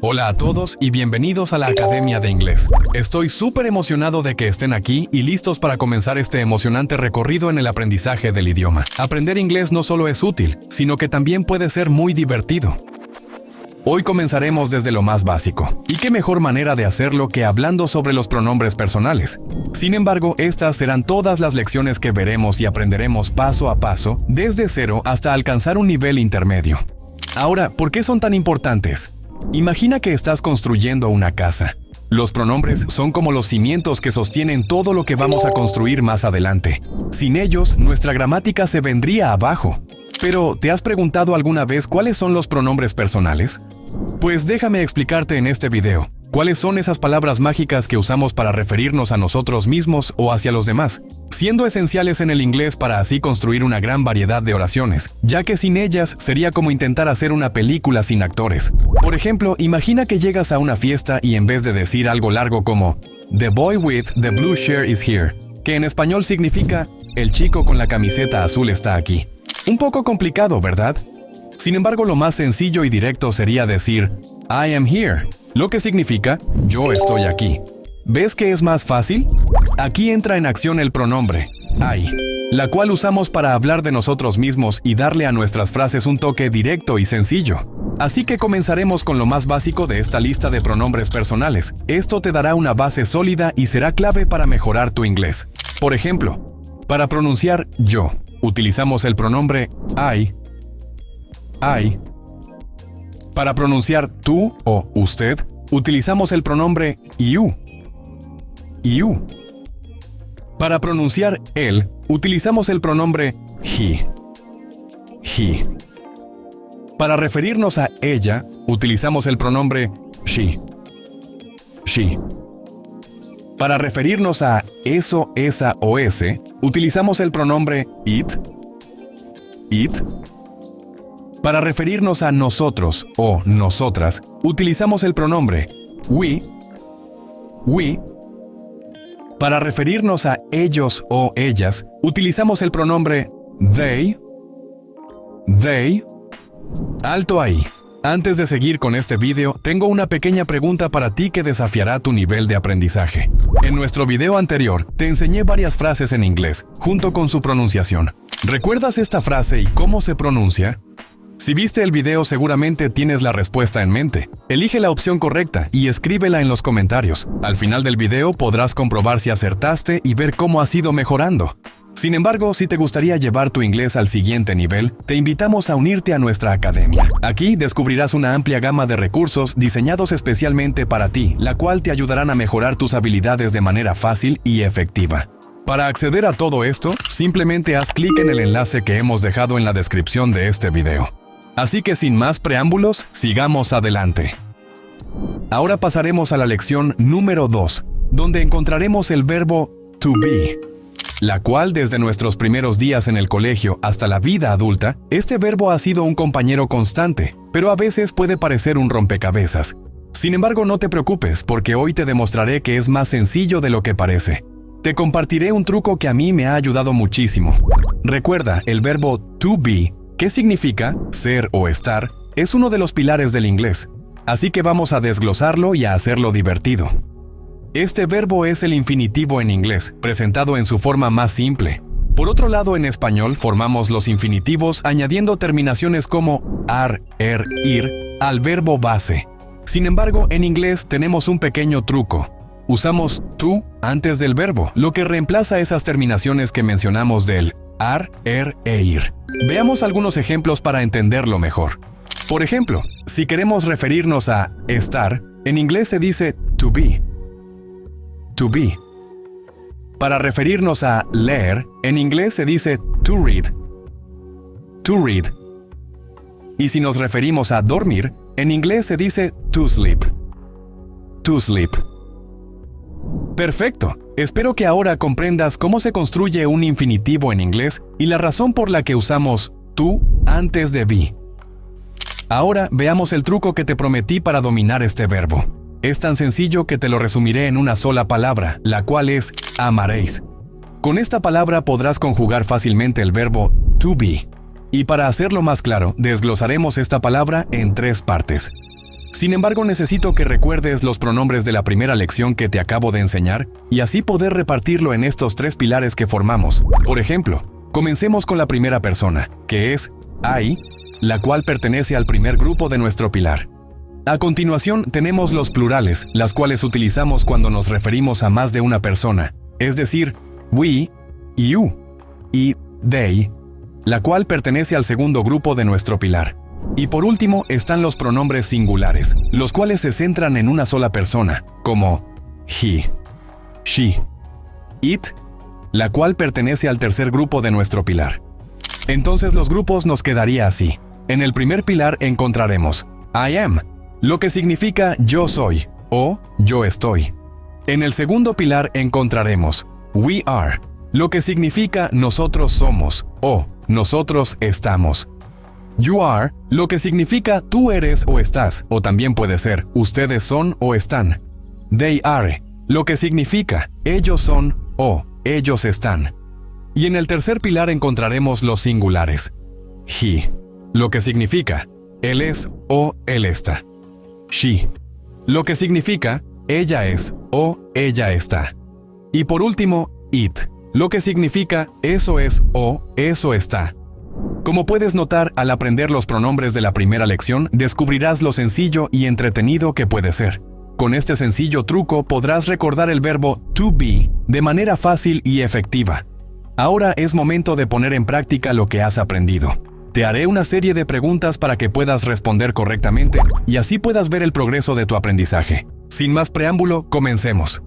Hola a todos y bienvenidos a la Academia de Inglés. Estoy súper emocionado de que estén aquí y listos para comenzar este emocionante recorrido en el aprendizaje del idioma. Aprender inglés no solo es útil, sino que también puede ser muy divertido. Hoy comenzaremos desde lo más básico. ¿Y qué mejor manera de hacerlo que hablando sobre los pronombres personales? Sin embargo, estas serán todas las lecciones que veremos y aprenderemos paso a paso, desde cero hasta alcanzar un nivel intermedio. Ahora, ¿por qué son tan importantes? Imagina que estás construyendo una casa. Los pronombres son como los cimientos que sostienen todo lo que vamos a construir más adelante. Sin ellos, nuestra gramática se vendría abajo. Pero, ¿te has preguntado alguna vez cuáles son los pronombres personales? Pues déjame explicarte en este video. ¿Cuáles son esas palabras mágicas que usamos para referirnos a nosotros mismos o hacia los demás? Siendo esenciales en el inglés para así construir una gran variedad de oraciones, ya que sin ellas sería como intentar hacer una película sin actores. Por ejemplo, imagina que llegas a una fiesta y en vez de decir algo largo como "The boy with the blue shirt is here", que en español significa "el chico con la camiseta azul está aquí". Un poco complicado, ¿verdad? Sin embargo, lo más sencillo y directo sería decir "I am here", lo que significa "yo estoy aquí". ¿Ves que es más fácil? Aquí entra en acción el pronombre I, la cual usamos para hablar de nosotros mismos y darle a nuestras frases un toque directo y sencillo. Así que comenzaremos con lo más básico de esta lista de pronombres personales. Esto te dará una base sólida y será clave para mejorar tu inglés. Por ejemplo, para pronunciar yo, utilizamos el pronombre I. Para pronunciar tú o usted, utilizamos el pronombre you. Para pronunciar él, utilizamos el pronombre he. Para referirnos a ella, utilizamos el pronombre she. Para referirnos a eso, esa o ese, utilizamos el pronombre it. Para referirnos a nosotros o nosotras, utilizamos el pronombre we. Para referirnos a ellos o ellas, utilizamos el pronombre they. Alto ahí. Antes de seguir con este video, tengo una pequeña pregunta para ti que desafiará tu nivel de aprendizaje. En nuestro video anterior, te enseñé varias frases en inglés, junto con su pronunciación. ¿Recuerdas esta frase y cómo se pronuncia? Si viste el video, seguramente tienes la respuesta en mente. Elige la opción correcta y escríbela en los comentarios. Al final del video podrás comprobar si acertaste y ver cómo has ido mejorando. Sin embargo, si te gustaría llevar tu inglés al siguiente nivel, te invitamos a unirte a nuestra academia. Aquí descubrirás una amplia gama de recursos diseñados especialmente para ti, la cual te ayudarán a mejorar tus habilidades de manera fácil y efectiva. Para acceder a todo esto, simplemente haz clic en el enlace que hemos dejado en la descripción de este video. Así que sin más preámbulos, sigamos adelante. Ahora pasaremos a la lección número 2, donde encontraremos el verbo to be, la cual desde nuestros primeros días en el colegio hasta la vida adulta, este verbo ha sido un compañero constante, pero a veces puede parecer un rompecabezas. Sin embargo, no te preocupes, porque hoy te demostraré que es más sencillo de lo que parece. Te compartiré un truco que a mí me ha ayudado muchísimo. Recuerda, el verbo to be, ¿qué significa ser o estar? Es uno de los pilares del inglés, así que vamos a desglosarlo y a hacerlo divertido. Este verbo es el infinitivo en inglés, presentado en su forma más simple. Por otro lado, en español formamos los infinitivos añadiendo terminaciones como ar, er, ir al verbo base. Sin embargo, en inglés tenemos un pequeño truco. Usamos to antes del verbo, lo que reemplaza esas terminaciones que mencionamos del ar, er e ir. Veamos algunos ejemplos para entenderlo mejor. Por ejemplo, si queremos referirnos a estar, en inglés se dice to be. Para referirnos a leer, en inglés se dice to read. Y si nos referimos a dormir, en inglés se dice to sleep. Perfecto. Espero que ahora comprendas cómo se construye un infinitivo en inglés y la razón por la que usamos to antes de be. Ahora veamos el truco que te prometí para dominar este verbo. Es tan sencillo que te lo resumiré en una sola palabra, la cual es amaréis. Con esta palabra podrás conjugar fácilmente el verbo to be. Y para hacerlo más claro, desglosaremos esta palabra en 3 partes. Sin embargo, necesito que recuerdes los pronombres de la primera lección que te acabo de enseñar y así poder repartirlo en estos 3 pilares que formamos. Por ejemplo, comencemos con la primera persona, que es I, la cual pertenece al primer grupo de nuestro pilar. A continuación tenemos los plurales, las cuales utilizamos cuando nos referimos a más de una persona, es decir, we, you y they, la cual pertenece al segundo grupo de nuestro pilar. Y por último están los pronombres singulares, los cuales se centran en una sola persona, como he, she, it, la cual pertenece al tercer grupo de nuestro pilar. Entonces los grupos nos quedaría así. En el primer pilar encontraremos I am, lo que significa yo soy o yo estoy. En el segundo pilar encontraremos we are, lo que significa nosotros somos o nosotros estamos. You are, lo que significa tú eres o estás, o también puede ser ustedes son o están. They are, lo que significa ellos son o ellos están. Y en el tercer pilar encontraremos los singulares. He, lo que significa él es o él está. She, lo que significa ella es o ella está. Y por último, it, lo que significa eso es o eso está. Como puedes notar, al aprender los pronombres de la primera lección, descubrirás lo sencillo y entretenido que puede ser. Con este sencillo truco podrás recordar el verbo to be de manera fácil y efectiva. Ahora es momento de poner en práctica lo que has aprendido. Te haré una serie de preguntas para que puedas responder correctamente y así puedas ver el progreso de tu aprendizaje. Sin más preámbulo, comencemos.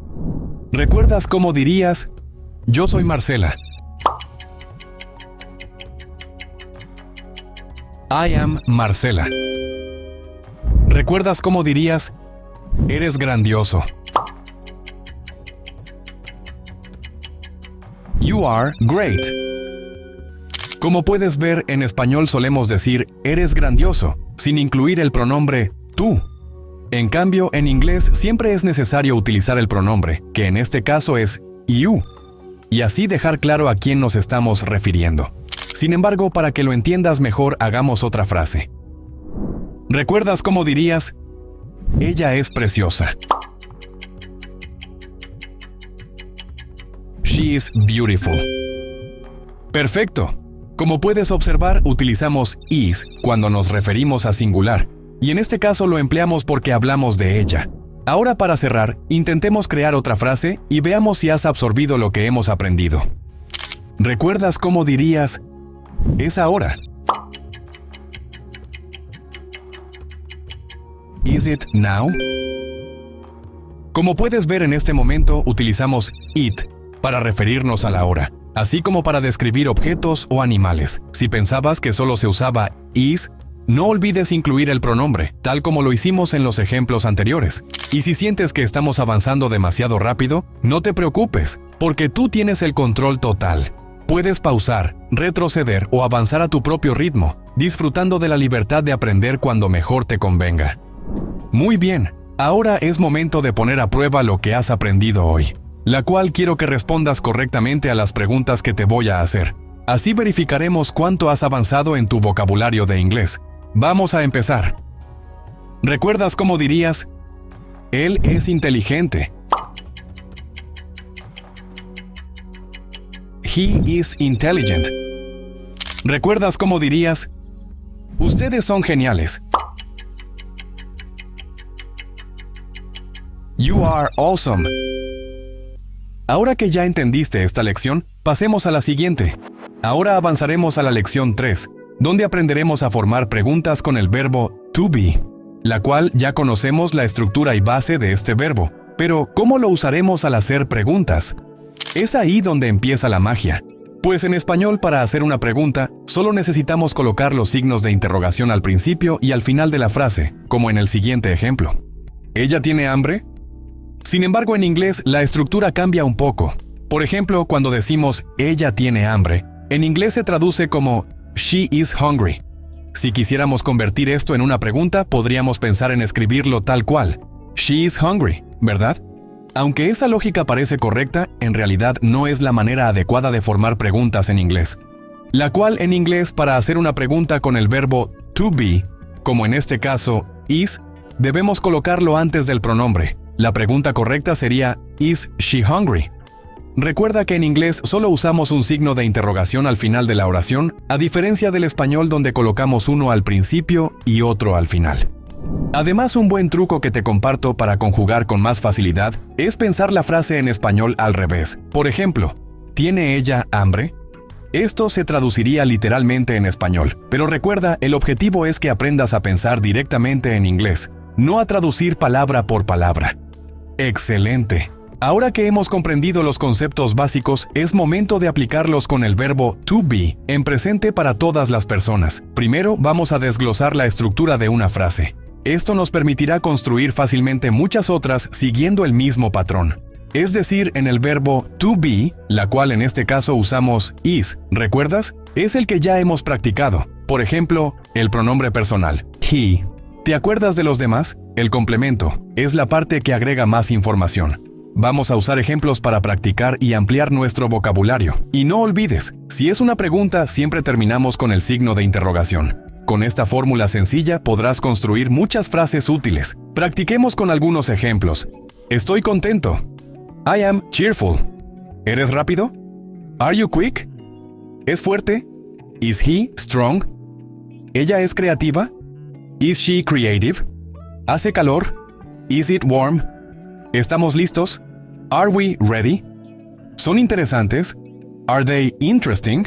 ¿Recuerdas cómo dirías, yo soy Marcela? I am Marcela. ¿Recuerdas cómo dirías, eres grandioso? You are great. Como puedes ver, en español solemos decir eres grandioso, sin incluir el pronombre tú. En cambio, en inglés siempre es necesario utilizar el pronombre, que en este caso es you, y así dejar claro a quién nos estamos refiriendo. Sin embargo, para que lo entiendas mejor, hagamos otra frase. ¿Recuerdas cómo dirías, ella es preciosa? She is beautiful. Perfecto. Como puedes observar, utilizamos is cuando nos referimos a singular, y en este caso lo empleamos porque hablamos de ella. Ahora, para cerrar, intentemos crear otra frase y veamos si has absorbido lo que hemos aprendido. ¿Recuerdas cómo dirías, es ahora? Is it now? Como puedes ver, en este momento utilizamos it para referirnos a la hora, así como para describir objetos o animales. Si pensabas que solo se usaba is, no olvides incluir el pronombre, tal como lo hicimos en los ejemplos anteriores. Y si sientes que estamos avanzando demasiado rápido, no te preocupes, porque tú tienes el control total. Puedes pausar, retroceder o avanzar a tu propio ritmo, disfrutando de la libertad de aprender cuando mejor te convenga. Muy bien, ahora es momento de poner a prueba lo que has aprendido hoy, la cual quiero que respondas correctamente a las preguntas que te voy a hacer. Así verificaremos cuánto has avanzado en tu vocabulario de inglés. Vamos a empezar. ¿Recuerdas cómo dirías, él es inteligente? He is intelligent. ¿Recuerdas cómo dirías, ustedes son geniales? You are awesome. Ahora que ya entendiste esta lección, pasemos a la siguiente. Ahora avanzaremos a la lección 3, donde aprenderemos a formar preguntas con el verbo to be, la cual ya conocemos la estructura y base de este verbo. Pero, ¿cómo lo usaremos al hacer preguntas? Es ahí donde empieza la magia. Pues en español, para hacer una pregunta, solo necesitamos colocar los signos de interrogación al principio y al final de la frase, como en el siguiente ejemplo. ¿Ella tiene hambre? Sin embargo, en inglés la estructura cambia un poco. Por ejemplo, cuando decimos ella tiene hambre, en inglés se traduce como she is hungry. Si quisiéramos convertir esto en una pregunta, podríamos pensar en escribirlo tal cual. She is hungry, ¿verdad? Aunque esa lógica parece correcta, en realidad no es la manera adecuada de formar preguntas en inglés. La cual en inglés, para hacer una pregunta con el verbo to be, como en este caso is, debemos colocarlo antes del pronombre. La pregunta correcta sería ¿Is she hungry? Recuerda que en inglés solo usamos un signo de interrogación al final de la oración, a diferencia del español donde colocamos uno al principio y otro al final. Además, un buen truco que te comparto para conjugar con más facilidad es pensar la frase en español al revés. Por ejemplo, ¿tiene ella hambre? Esto se traduciría literalmente en español, pero recuerda, el objetivo es que aprendas a pensar directamente en inglés, no a traducir palabra por palabra. ¡Excelente! Ahora que hemos comprendido los conceptos básicos, es momento de aplicarlos con el verbo to be en presente para todas las personas. Primero, vamos a desglosar la estructura de una frase. Esto nos permitirá construir fácilmente muchas otras siguiendo el mismo patrón. Es decir, en el verbo to be, la cual en este caso usamos is, ¿recuerdas? Es el que ya hemos practicado. Por ejemplo, el pronombre personal, he. ¿Te acuerdas de los demás? El complemento es la parte que agrega más información. Vamos a usar ejemplos para practicar y ampliar nuestro vocabulario. Y no olvides, si es una pregunta, siempre terminamos con el signo de interrogación. Con esta fórmula sencilla podrás construir muchas frases útiles. Practiquemos con algunos ejemplos. Estoy contento. I am cheerful. ¿Eres rápido? Are you quick? ¿Es fuerte? Is he strong? ¿Ella es creativa? Is she creative? ¿Hace calor? Is it warm? ¿Estamos listos? Are we ready? ¿Son interesantes? Are they interesting?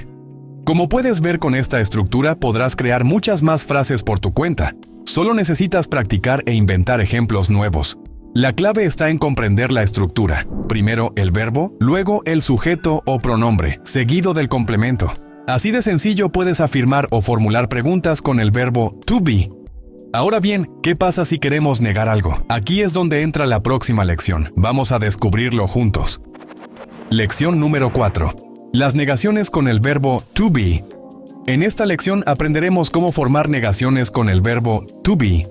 Como puedes ver con esta estructura, podrás crear muchas más frases por tu cuenta. Solo necesitas practicar e inventar ejemplos nuevos. La clave está en comprender la estructura. Primero el verbo, luego el sujeto o pronombre, seguido del complemento. Así de sencillo puedes afirmar o formular preguntas con el verbo to be. Ahora bien, ¿qué pasa si queremos negar algo? Aquí es donde entra la próxima lección. Vamos a descubrirlo juntos. Lección número 4. Las negaciones con el verbo to be. En esta lección aprenderemos cómo formar negaciones con el verbo to be.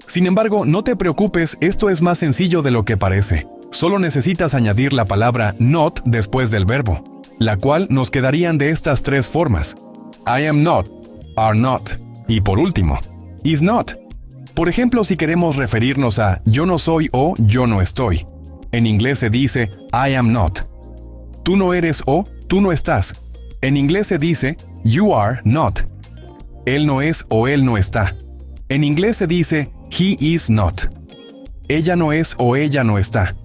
Sin embargo, no te preocupes, esto es más sencillo de lo que parece. Solo necesitas añadir la palabra not después del verbo, la cual nos quedarían de estas tres formas. I am not, are not, y por último, is not. Por ejemplo, si queremos referirnos a yo no soy o yo no estoy. En inglés se dice I am not. Tú no eres o tú no estás. En inglés se dice you are not. Él no es o él no está. En inglés se dice he is not. Ella no es o ella no está.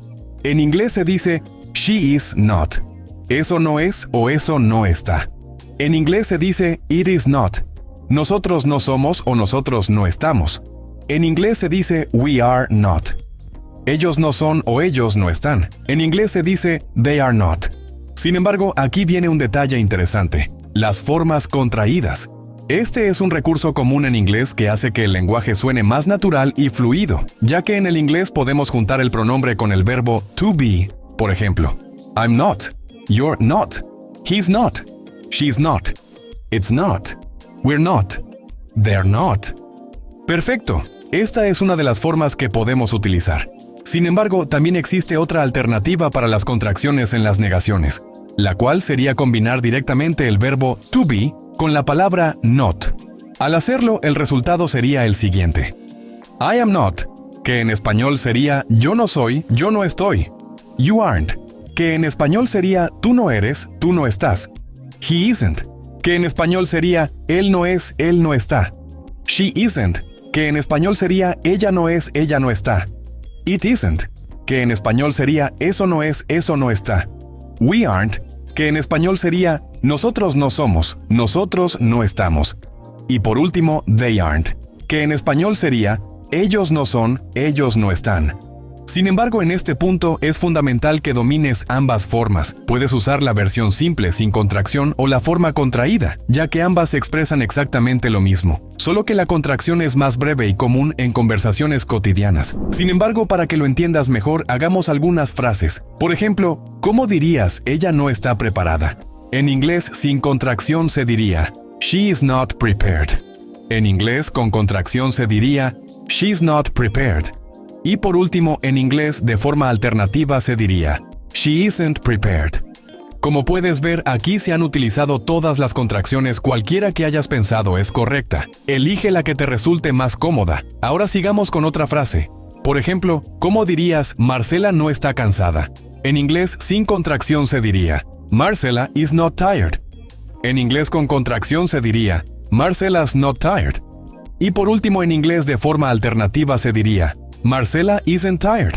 En inglés se dice she is not. Eso no es o eso no está. En inglés se dice it is not. Nosotros no somos o nosotros no estamos. En inglés se dice we are not. Ellos no son o ellos no están. En inglés se dice they are not. Sin embargo, aquí viene un detalle interesante. Las formas contraídas. Este es un recurso común en inglés que hace que el lenguaje suene más natural y fluido, ya que en el inglés podemos juntar el pronombre con el verbo to be. Por ejemplo, I'm not, you're not, he's not, she's not, it's not, we're not, they're not. Perfecto. Esta es una de las formas que podemos utilizar. Sin embargo, también existe otra alternativa para las contracciones en las negaciones, la cual sería combinar directamente el verbo to be con la palabra not. Al hacerlo, el resultado sería el siguiente. I am not, que en español sería yo no soy, yo no estoy. You aren't, que en español sería tú no eres, tú no estás. He isn't, que en español sería él no es, él no está. She isn't, que en español sería ella no es, ella no está. It isn't, que en español sería eso no es, eso no está. We aren't, que en español sería nosotros no somos, nosotros no estamos. Y por último, they aren't, que en español sería ellos no son, ellos no están. Sin embargo, en este punto es fundamental que domines ambas formas. Puedes usar la versión simple sin contracción o la forma contraída, ya que ambas expresan exactamente lo mismo, solo que la contracción es más breve y común en conversaciones cotidianas. Sin embargo, para que lo entiendas mejor, hagamos algunas frases. Por ejemplo, ¿cómo dirías ella no está preparada? En inglés, sin contracción se diría she is not prepared. En inglés, con contracción se diría she's not prepared. Y por último, en inglés, de forma alternativa se diría she isn't prepared. Como puedes ver, aquí se han utilizado todas las contracciones, cualquiera que hayas pensado es correcta. Elige la que te resulte más cómoda. Ahora sigamos con otra frase. Por ejemplo, ¿cómo dirías Marcela no está cansada? En inglés sin contracción se diría Marcela is not tired. En inglés con contracción se diría Marcela's not tired. Y por último, en inglés de forma alternativa se diría Marcela isn't tired.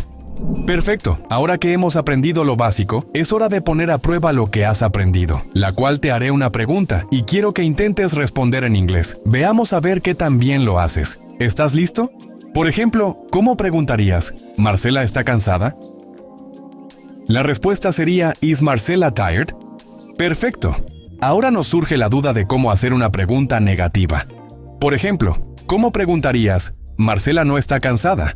Perfecto, ahora que hemos aprendido lo básico, es hora de poner a prueba lo que has aprendido, la cual te haré una pregunta y quiero que intentes responder en inglés. Veamos a ver qué tan bien lo haces. ¿Estás listo? Por ejemplo, ¿cómo preguntarías? ¿Marcela está cansada? La respuesta sería ¿Is Marcela tired? Perfecto. Ahora nos surge la duda de cómo hacer una pregunta negativa. Por ejemplo, ¿cómo preguntarías? ¿Marcela no está cansada?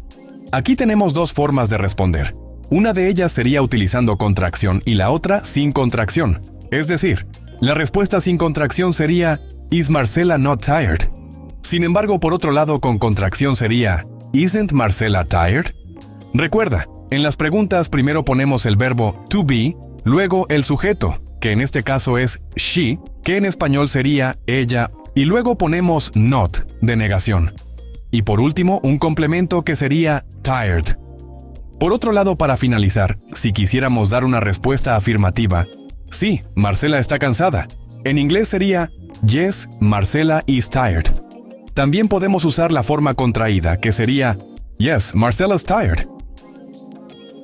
Aquí tenemos dos formas de responder. Una de ellas sería utilizando contracción y la otra sin contracción. Es decir, la respuesta sin contracción sería ¿Is Marcela not tired? Sin embargo, por otro lado, con contracción sería ¿Isn't Marcela tired? Recuerda, en las preguntas primero ponemos el verbo to be, luego el sujeto, que en este caso es she, que en español sería ella, y luego ponemos not, de negación. Y por último, un complemento que sería tired. Por otro lado, para finalizar, si quisiéramos dar una respuesta afirmativa, sí, Marcela está cansada. En inglés sería yes, Marcela is tired. También podemos usar la forma contraída, que sería yes, Marcela's tired.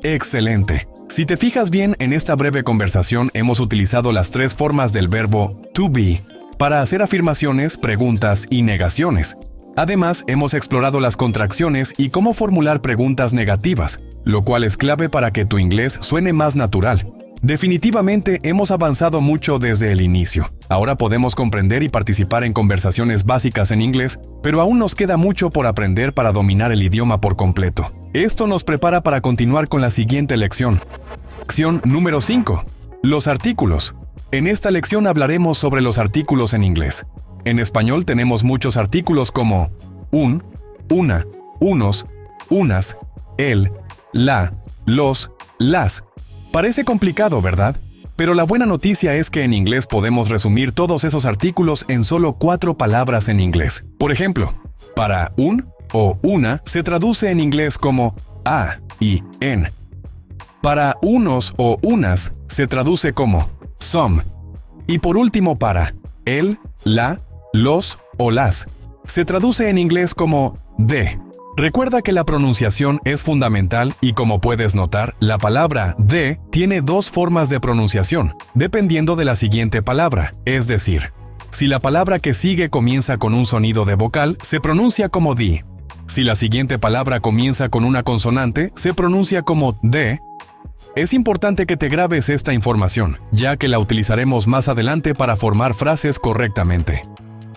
Excelente. Si te fijas bien, en esta breve conversación hemos utilizado las tres formas del verbo to be para hacer afirmaciones, preguntas y negaciones. Además, hemos explorado las contracciones y cómo formular preguntas negativas, lo cual es clave para que tu inglés suene más natural. Definitivamente hemos avanzado mucho desde el inicio. Ahora podemos comprender y participar en conversaciones básicas en inglés, pero aún nos queda mucho por aprender para dominar el idioma por completo. Esto nos prepara para continuar con la siguiente lección. Lección número 5. Los artículos. En esta lección hablaremos sobre los artículos en inglés. En español tenemos muchos artículos como un, una, unos, unas, el, la, los, las. Parece complicado, ¿verdad? Pero la buena noticia es que en inglés podemos resumir todos esos artículos en solo 4 palabras en inglés. Por ejemplo, para un o una se traduce en inglés como a y en. Para unos o unas se traduce como some. Y por último, para el, la, los o las se traduce en inglés como de. Recuerda que la pronunciación es fundamental y como puedes notar, la palabra de tiene 2 formas de pronunciación, dependiendo de la siguiente palabra, es decir, si la palabra que sigue comienza con un sonido de vocal, se pronuncia como di. Si la siguiente palabra comienza con una consonante, se pronuncia como de. Es importante que te grabes esta información, ya que la utilizaremos más adelante para formar frases correctamente.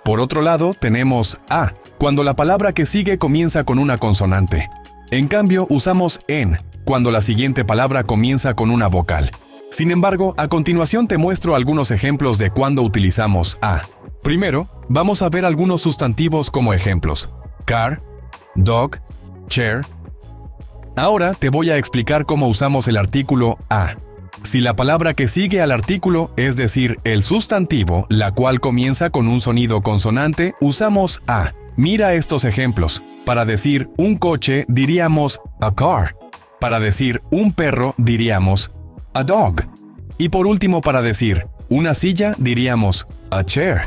Por otro lado, tenemos a, cuando la palabra que sigue comienza con una consonante. En cambio, usamos en, cuando la siguiente palabra comienza con una vocal. Sin embargo, a continuación te muestro algunos ejemplos de cuando utilizamos a. Primero, vamos a ver algunos sustantivos como ejemplos. Car, dog, chair. Ahora te voy a explicar cómo usamos el artículo a. Si la palabra que sigue al artículo, es decir, el sustantivo, la cual comienza con un sonido consonante, usamos a. Mira estos ejemplos. Para decir un coche, diríamos a car. Para decir un perro, diríamos a dog. Y por último, para decir una silla, diríamos a chair.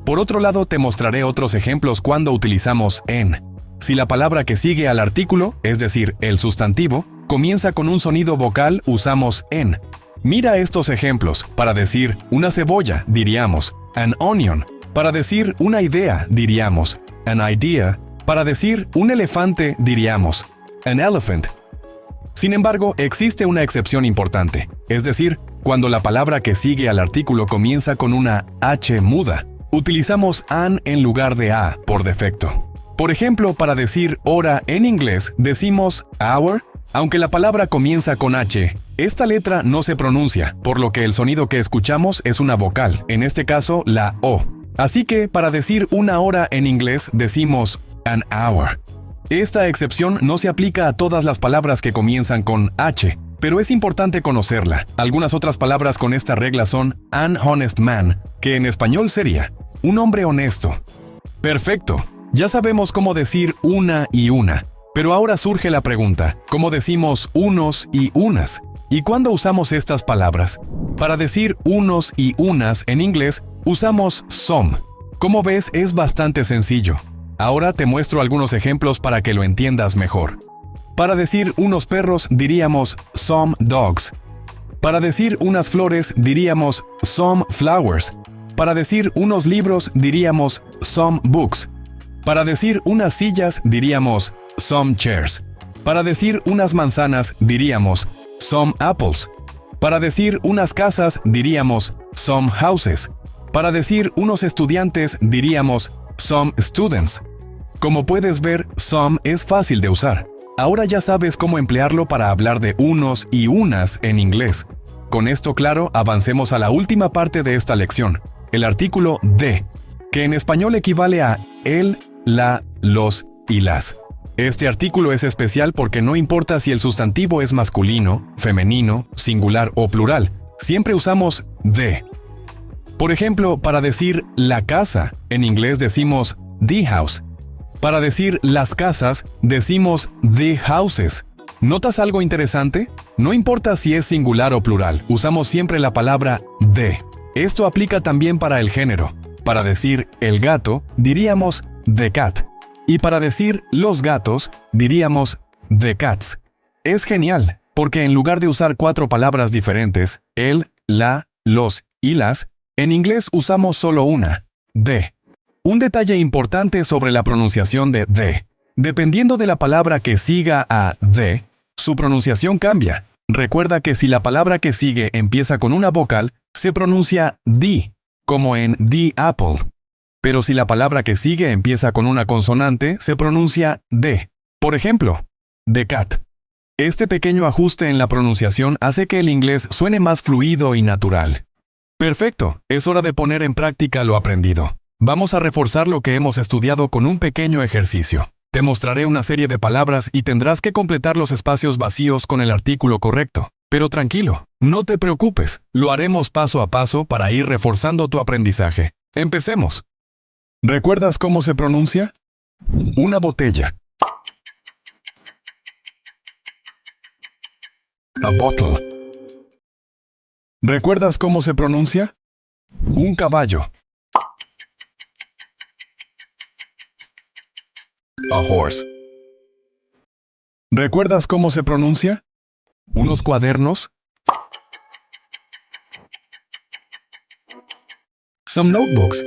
Por otro lado, te mostraré otros ejemplos cuando utilizamos en. Si la palabra que sigue al artículo, es decir, el sustantivo, comienza con un sonido vocal, usamos en. Mira estos ejemplos. Para decir una cebolla, diríamos an onion. Para decir una idea, diríamos an idea. Para decir un elefante, diríamos an elephant. Sin embargo, existe una excepción importante, es decir, cuando la palabra que sigue al artículo comienza con una H muda. Utilizamos an en lugar de a por defecto. Por ejemplo, para decir hora en inglés, decimos hour. Aunque la palabra comienza con H, esta letra no se pronuncia, por lo que el sonido que escuchamos es una vocal, en este caso la O. Así que para decir una hora en inglés decimos an hour. Esta excepción no se aplica a todas las palabras que comienzan con H. pero es importante conocerla. Algunas otras palabras con esta regla son an honest man, que en español sería un hombre honesto. Perfecto, ya sabemos cómo decir una y una, pero ahora surge la pregunta, ¿cómo decimos unos y unas? ¿Y cuándo usamos estas palabras? Para decir unos y unas en inglés, usamos some. Como ves, es bastante sencillo. Ahora te muestro algunos ejemplos para que lo entiendas mejor. Para decir unos perros diríamos some dogs. Para decir unas flores diríamos some flowers. Para decir unos libros diríamos some books. Para decir unas sillas diríamos some chairs. Para decir unas manzanas diríamos some apples. Para decir unas casas diríamos some houses. Para decir unos estudiantes diríamos some students. Como puedes ver, some es fácil de usar. Ahora ya sabes cómo emplearlo para hablar de unos y unas en inglés. Con esto claro, avancemos a la última parte de esta lección, el artículo de, que en español equivale a el, la, los y las. Este artículo es especial porque no importa si el sustantivo es masculino, femenino, singular o plural, siempre usamos de. Por ejemplo, para decir la casa, en inglés decimos the house. Para decir las casas, decimos the houses. ¿Notas algo interesante? No importa si es singular o plural, usamos siempre la palabra de. Esto aplica también para el género. Para decir el gato, diríamos the cat. Y para decir los gatos, diríamos the cats. Es genial, porque en lugar de usar 4 palabras diferentes, el, la, los y las, en inglés usamos solo una, de. Un detalle importante sobre la pronunciación de the. Dependiendo de la palabra que siga a the, su pronunciación cambia. Recuerda que si la palabra que sigue empieza con una vocal, se pronuncia the, como en the apple. Pero si la palabra que sigue empieza con una consonante, se pronuncia de. Por ejemplo, the cat. Este pequeño ajuste en la pronunciación hace que el inglés suene más fluido y natural. Perfecto, es hora de poner en práctica lo aprendido. Vamos a reforzar lo que hemos estudiado con un pequeño ejercicio. Te mostraré una serie de palabras y tendrás que completar los espacios vacíos con el artículo correcto. Pero tranquilo, no te preocupes, lo haremos paso a paso para ir reforzando tu aprendizaje. Empecemos. ¿Recuerdas cómo se pronuncia? Una botella. A bottle. ¿Recuerdas cómo se pronuncia? Un caballo. A horse. ¿Recuerdas cómo se pronuncia? ¿Unos cuadernos? Some notebooks.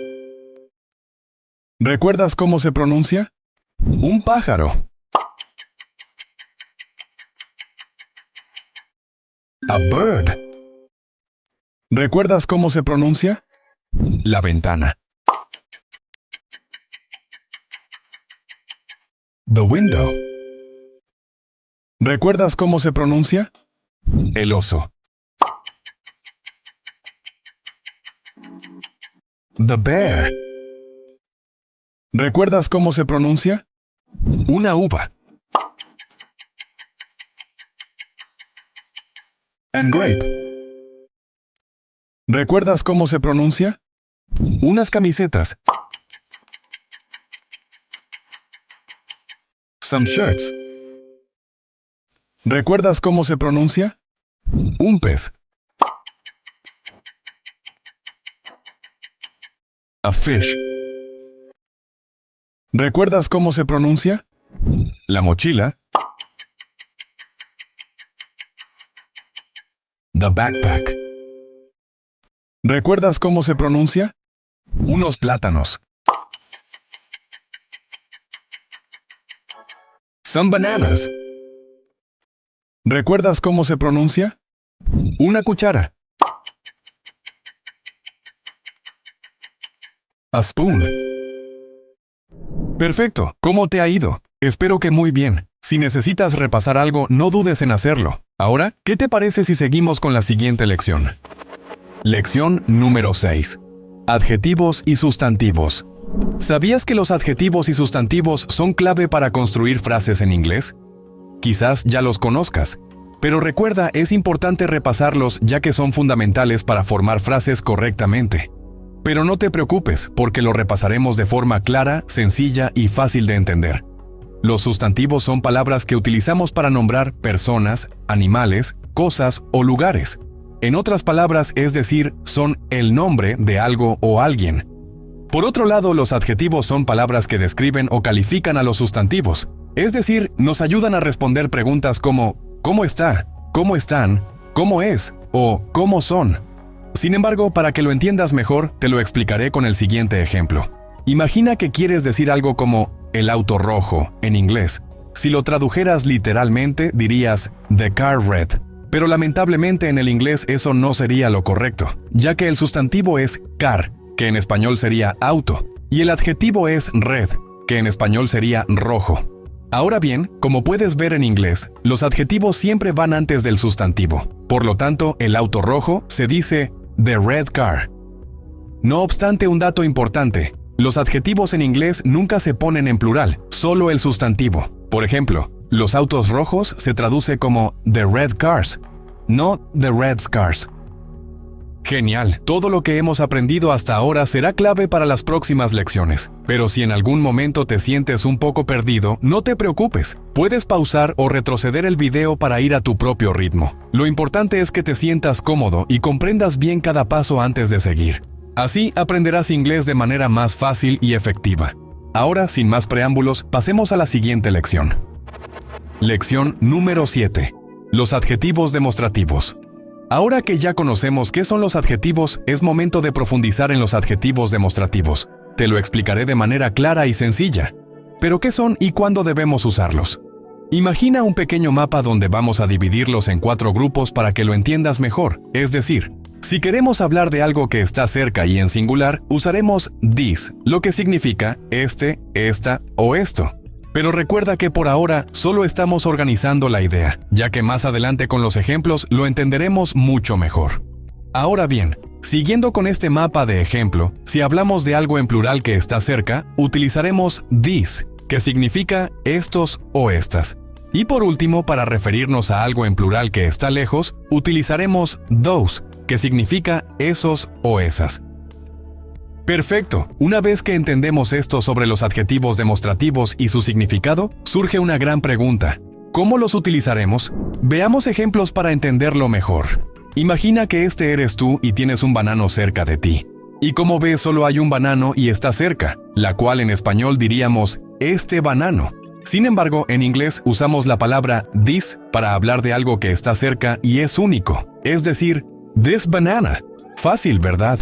¿Recuerdas cómo se pronuncia? Un pájaro. A bird. ¿Recuerdas cómo se pronuncia? La ventana. The window. ¿Recuerdas cómo se pronuncia? El oso. The bear. ¿Recuerdas cómo se pronuncia? Una uva. And grape. ¿Recuerdas cómo se pronuncia? Unas camisetas. Some shirts. ¿Recuerdas cómo se pronuncia? Un pez. A fish. ¿Recuerdas cómo se pronuncia? La mochila. The backpack. ¿Recuerdas cómo se pronuncia? Unos plátanos. Some bananas. ¿Recuerdas cómo se pronuncia? Una cuchara. A spoon. Perfecto. ¿Cómo te ha ido? Espero que muy bien. Si necesitas repasar algo, no dudes en hacerlo. Ahora, ¿qué te parece si seguimos con la siguiente lección? Lección número 6. Adjetivos y sustantivos. ¿Sabías que los adjetivos y sustantivos son clave para construir frases en inglés? Quizás ya los conozcas, Pero recuerda, es importante repasarlos ya que son fundamentales para formar frases correctamente. Pero no te preocupes, porque lo repasaremos de forma clara, sencilla y fácil de entender. Los sustantivos son palabras que utilizamos para nombrar personas, animales, cosas o lugares. En otras palabras, es decir, son el nombre de algo o alguien. Por otro lado, los adjetivos son palabras que describen o califican a los sustantivos. Es decir, nos ayudan a responder preguntas como ¿cómo está? ¿Cómo están? ¿Cómo es? O ¿cómo son? Sin embargo, para que lo entiendas mejor, te lo explicaré con el siguiente ejemplo. Imagina que quieres decir algo como el auto rojo en inglés. Si lo tradujeras literalmente, dirías the car red. Pero lamentablemente en el inglés eso no sería lo correcto, ya que el sustantivo es car, que en español sería auto, y el adjetivo es red, que en español sería rojo. Ahora bien, como puedes ver en inglés, los adjetivos siempre van antes del sustantivo. Por lo tanto, el auto rojo se dice the red car. No obstante, un dato importante, los adjetivos en inglés nunca se ponen en plural, solo el sustantivo. Por ejemplo, los autos rojos se traduce como the red cars, no the red cars. Genial, todo lo que hemos aprendido hasta ahora será clave para las próximas lecciones. Pero si en algún momento te sientes un poco perdido, no te preocupes. Puedes pausar o retroceder el video para ir a tu propio ritmo. Lo importante es que te sientas cómodo y comprendas bien cada paso antes de seguir. Así aprenderás inglés de manera más fácil y efectiva. Ahora, sin más preámbulos, pasemos a la siguiente lección. Lección número 7. Los adjetivos demostrativos. Ahora que ya conocemos qué son los adjetivos, es momento de profundizar en los adjetivos demostrativos. Te lo explicaré de manera clara y sencilla. ¿Pero qué son y cuándo debemos usarlos? Imagina un pequeño mapa donde vamos a dividirlos en 4 grupos para que lo entiendas mejor. Es decir, si queremos hablar de algo que está cerca y en singular, usaremos this, lo que significa este, esta o esto. Pero recuerda que por ahora solo estamos organizando la idea, ya que más adelante con los ejemplos lo entenderemos mucho mejor. Ahora bien, siguiendo con este mapa de ejemplo, si hablamos de algo en plural que está cerca, utilizaremos this, que significa estos o estas. Y por último, para referirnos a algo en plural que está lejos, utilizaremos those, que significa esos o esas. Perfecto. Una vez que entendemos esto sobre los adjetivos demostrativos y su significado, surge una gran pregunta. ¿Cómo los utilizaremos? Veamos ejemplos para entenderlo mejor. Imagina que este eres tú y tienes un banano cerca de ti. Y como ves, solo hay un banano y está cerca, la cual en español diríamos este banano. Sin embargo, en inglés usamos la palabra this para hablar de algo que está cerca y es único, es decir, this banana. Fácil, ¿verdad?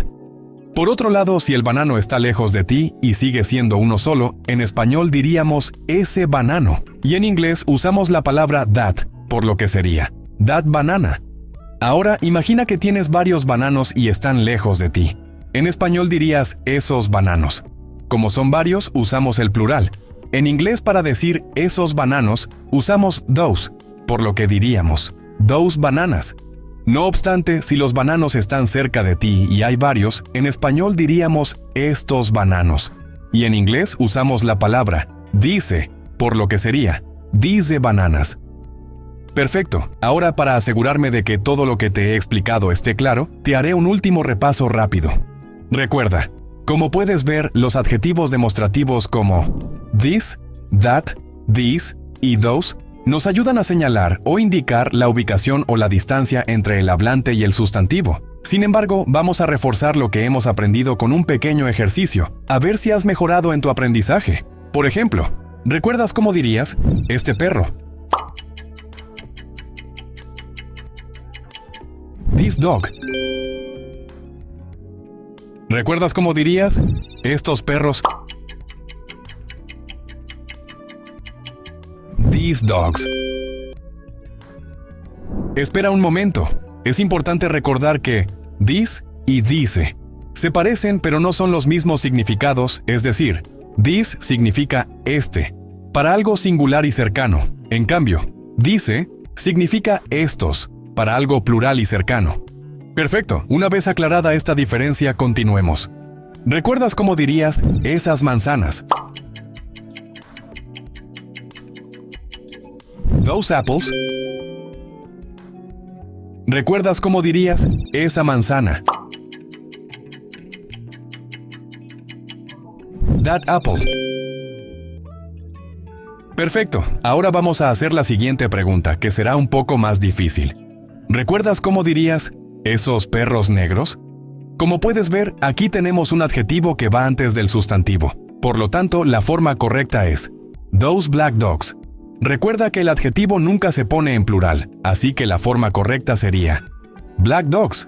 Por otro lado, si el banano está lejos de ti y sigue siendo uno solo, en español diríamos ese banano. Y en inglés usamos la palabra that, por lo que sería that banana. Ahora, imagina que tienes varios bananos y están lejos de ti. En español dirías esos bananos. Como son varios, usamos el plural. En inglés, para decir esos bananos, usamos those, por lo que diríamos those bananas. No obstante, si los bananos están cerca de ti y hay varios, en español diríamos estos bananos. Y en inglés usamos la palabra these, por lo que sería these bananas. Perfecto. Ahora, para asegurarme de que todo lo que te he explicado esté claro, te haré un último repaso rápido. Recuerda, como puedes ver, los adjetivos demostrativos como this, that, these y those nos ayudan a señalar o indicar la ubicación o la distancia entre el hablante y el sustantivo. Sin embargo, vamos a reforzar lo que hemos aprendido con un pequeño ejercicio, a ver si has mejorado en tu aprendizaje. Por ejemplo, ¿recuerdas cómo dirías este perro? This dog. ¿Recuerdas cómo dirías estos perros? These dogs. Espera un momento. Es importante recordar que this y dice se parecen pero no son los mismos significados, es decir, this significa este, para algo singular y cercano. En cambio, dice significa estos, para algo plural y cercano. Perfecto, una vez aclarada esta diferencia, continuemos. ¿Recuerdas cómo dirías esas manzanas? Those apples. ¿Recuerdas cómo dirías esa manzana? That apple. Perfecto, ahora vamos a hacer la siguiente pregunta, que será un poco más difícil. ¿Recuerdas cómo dirías esos perros negros? Como puedes ver, aquí tenemos un adjetivo que va antes del sustantivo. Por lo tanto, la forma correcta es those black dogs. Recuerda que el adjetivo nunca se pone en plural, así que la forma correcta sería black dogs.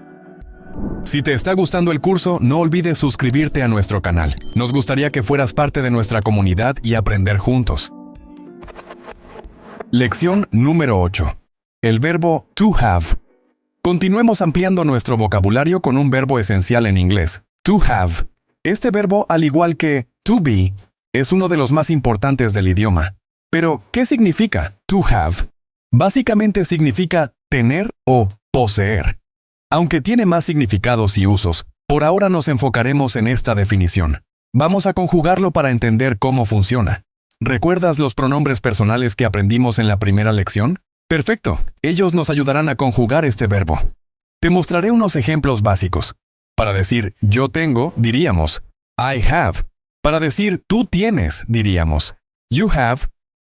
Si te está gustando el curso, no olvides suscribirte a nuestro canal. Nos gustaría que fueras parte de nuestra comunidad y aprender juntos. Lección número 8. El verbo to have. Continuemos ampliando nuestro vocabulario con un verbo esencial en inglés, to have. Este verbo, al igual que to be, es uno de los más importantes del idioma. Pero, ¿qué significa to have? Básicamente significa tener o poseer. Aunque tiene más significados y usos, por ahora nos enfocaremos en esta definición. Vamos a conjugarlo para entender cómo funciona. ¿Recuerdas los pronombres personales que aprendimos en la primera lección? Perfecto, ellos nos ayudarán a conjugar este verbo. Te mostraré unos ejemplos básicos. Para decir yo tengo, diríamos I have. Para decir tú tienes, diríamos you have.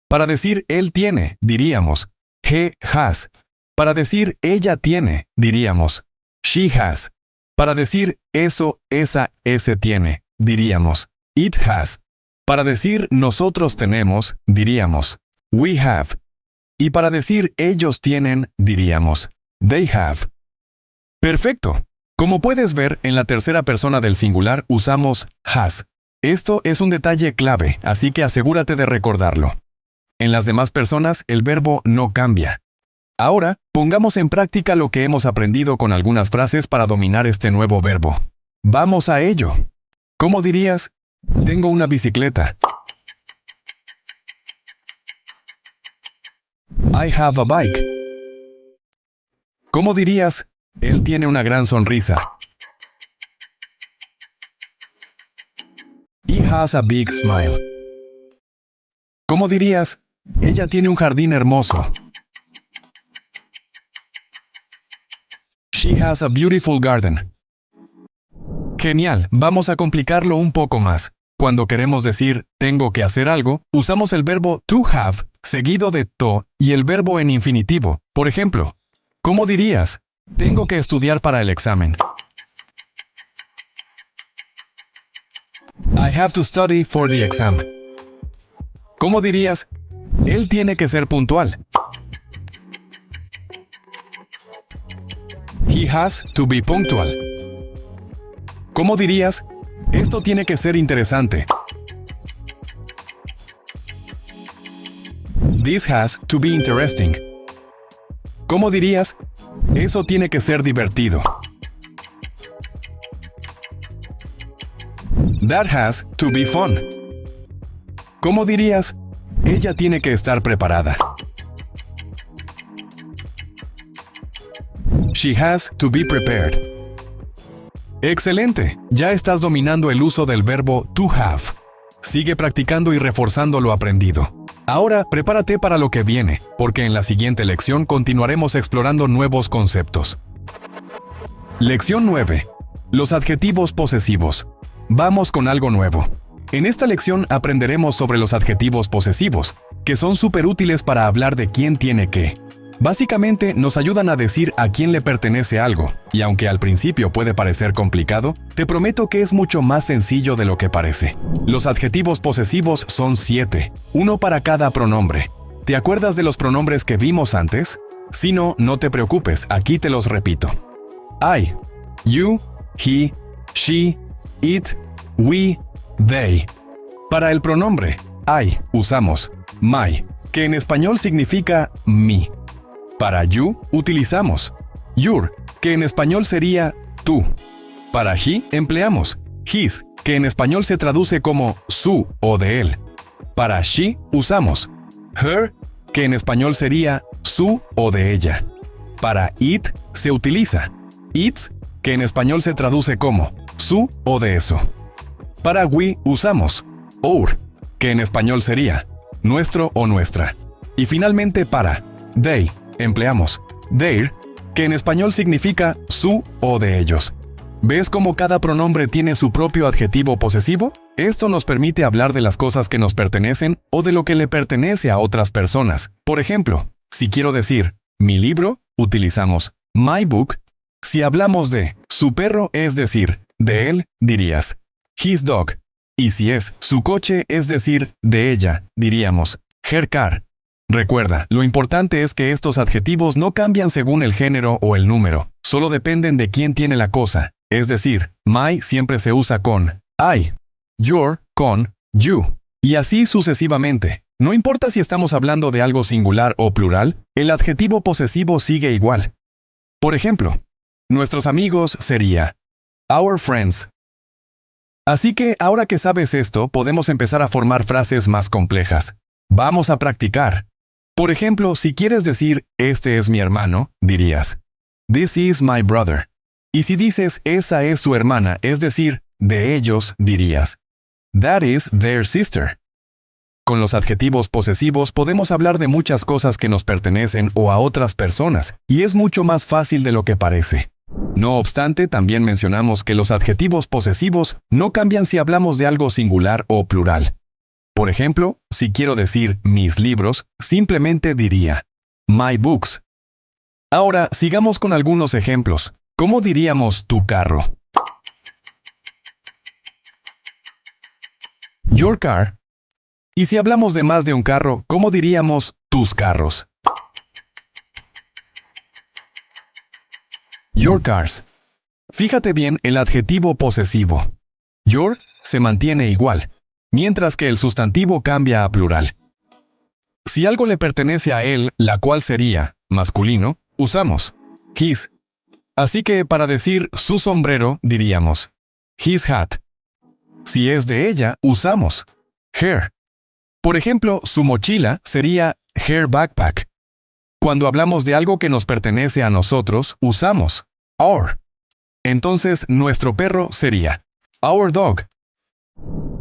Para decir él tiene, diríamos he has. Para decir ella tiene, diríamos she has. Para decir eso, esa, ese tiene, diríamos it has. Para decir nosotros tenemos, diríamos we have. Y para decir ellos tienen, diríamos they have. Perfecto. Como puedes ver, en la tercera persona del singular usamos has. Esto es un detalle clave, así que asegúrate de recordarlo. En las demás personas, el verbo no cambia. Ahora, pongamos en práctica lo que hemos aprendido con algunas frases para dominar este nuevo verbo. ¡Vamos a ello! ¿Cómo dirías? Tengo una bicicleta. I have a bike. ¿Cómo dirías? Él tiene una gran sonrisa. He has a big smile. ¿Cómo dirías? Ella tiene un jardín hermoso. She has a beautiful garden. Genial, vamos a complicarlo un poco más. Cuando queremos decir tengo que hacer algo, usamos el verbo to have, seguido de to y el verbo en infinitivo. Por ejemplo, ¿cómo dirías? Tengo que estudiar para el examen. I have to study for the exam. ¿Cómo dirías? Él tiene que ser puntual. He has to be punctual. ¿Cómo dirías? Esto tiene que ser interesante. This has to be interesting. ¿Cómo dirías? Eso tiene que ser divertido. That has to be fun. ¿Cómo dirías? Ella tiene que estar preparada. She has to be prepared. ¡Excelente! Ya estás dominando el uso del verbo to have. Sigue practicando y reforzando lo aprendido. Ahora, prepárate para lo que viene, porque en la siguiente lección continuaremos explorando nuevos conceptos. Lección 9. Los adjetivos posesivos. Vamos con algo nuevo. En esta lección aprenderemos sobre los adjetivos posesivos, que son súper útiles para hablar de quién tiene qué. Básicamente nos ayudan a decir a quién le pertenece algo, y aunque al principio puede parecer complicado, te prometo que es mucho más sencillo de lo que parece. Los adjetivos posesivos son 7, uno para cada pronombre. ¿Te acuerdas de los pronombres que vimos antes? Si no, no te preocupes, aquí te los repito. I, you, he, she, it, we, they. Para el pronombre I usamos my, que en español significa mi. Para you utilizamos your, que en español sería tú. Para he empleamos his, que en español se traduce como su o de él. Para she usamos her, que en español sería su o de ella. Para it se utiliza its, que en español se traduce como su o de eso. Para we usamos our, que en español sería nuestro o nuestra. Y finalmente para they empleamos their, que en español significa su o de ellos. ¿Ves cómo cada pronombre tiene su propio adjetivo posesivo? Esto nos permite hablar de las cosas que nos pertenecen o de lo que le pertenece a otras personas. Por ejemplo, si quiero decir mi libro, utilizamos my book. Si hablamos de su perro, es decir, de él, dirías his dog. Y si es su coche, es decir, de ella, diríamos her car. Recuerda, lo importante es que estos adjetivos no cambian según el género o el número, solo dependen de quién tiene la cosa. Es decir, my siempre se usa con I, your con you, y así sucesivamente. No importa si estamos hablando de algo singular o plural, el adjetivo posesivo sigue igual. Por ejemplo, nuestros amigos sería our friends. Así que ahora que sabes esto, podemos empezar a formar frases más complejas. Vamos a practicar. Por ejemplo, si quieres decir este es mi hermano, dirías this is my brother. Y si dices esa es su hermana, es decir, de ellos, dirías that is their sister. Con los adjetivos posesivos podemos hablar de muchas cosas que nos pertenecen o a otras personas, y es mucho más fácil de lo que parece. No obstante, también mencionamos que los adjetivos posesivos no cambian si hablamos de algo singular o plural. Por ejemplo, si quiero decir mis libros, simplemente diría my books. Ahora, sigamos con algunos ejemplos. ¿Cómo diríamos tu carro? Your car. Y si hablamos de más de un carro, ¿cómo diríamos tus carros? Your cars. Fíjate bien el adjetivo posesivo. Your se mantiene igual, mientras que el sustantivo cambia a plural. Si algo le pertenece a él, la cual sería masculino, usamos his. Así que para decir su sombrero, diríamos his hat. Si es de ella, usamos her. Por ejemplo, su mochila sería her backpack. Cuando hablamos de algo que nos pertenece a nosotros, usamos our. Entonces, nuestro perro sería our dog.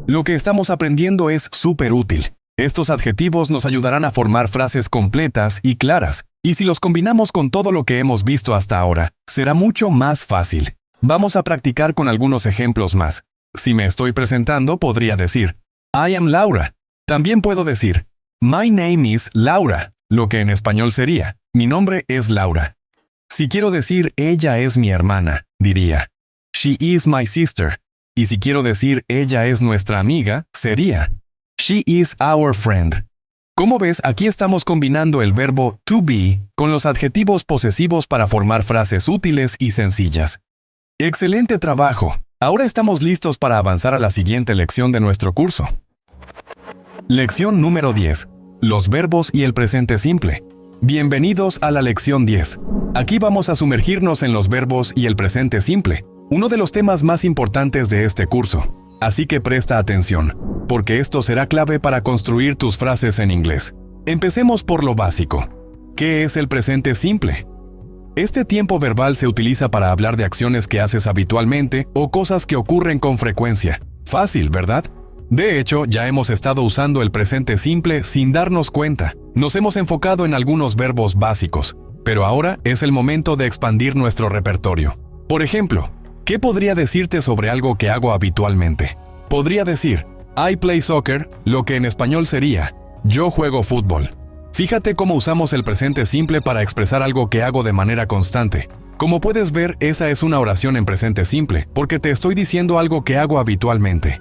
Lo que estamos aprendiendo es súper útil. Estos adjetivos nos ayudarán a formar frases completas y claras, y si los combinamos con todo lo que hemos visto hasta ahora, será mucho más fácil. Vamos a practicar con algunos ejemplos más. Si me estoy presentando, podría decir I am Laura. También puedo decir my name is Laura, lo que en español sería mi nombre es Laura. Si quiero decir ella es mi hermana, diría she is my sister. Y si quiero decir ella es nuestra amiga, sería she is our friend. Como ves, aquí estamos combinando el verbo to be con los adjetivos posesivos para formar frases útiles y sencillas. ¡Excelente trabajo! Ahora estamos listos para avanzar a la siguiente lección de nuestro curso. Lección número 10. Los verbos y el presente simple. Bienvenidos a la lección 10. Aquí vamos a sumergirnos en los verbos y el presente simple, uno de los temas más importantes de este curso. Así que presta atención, porque esto será clave para construir tus frases en inglés. Empecemos por lo básico. ¿Qué es el presente simple? Este tiempo verbal se utiliza para hablar de acciones que haces habitualmente o cosas que ocurren con frecuencia. Fácil, ¿verdad? De hecho, ya hemos estado usando el presente simple sin darnos cuenta. Nos hemos enfocado en algunos verbos básicos, pero ahora es el momento de expandir nuestro repertorio. Por ejemplo, ¿qué podría decirte sobre algo que hago habitualmente? Podría decir, I play soccer, lo que en español sería, yo juego fútbol. Fíjate cómo usamos el presente simple para expresar algo que hago de manera constante. Como puedes ver, esa es una oración en presente simple, porque te estoy diciendo algo que hago habitualmente.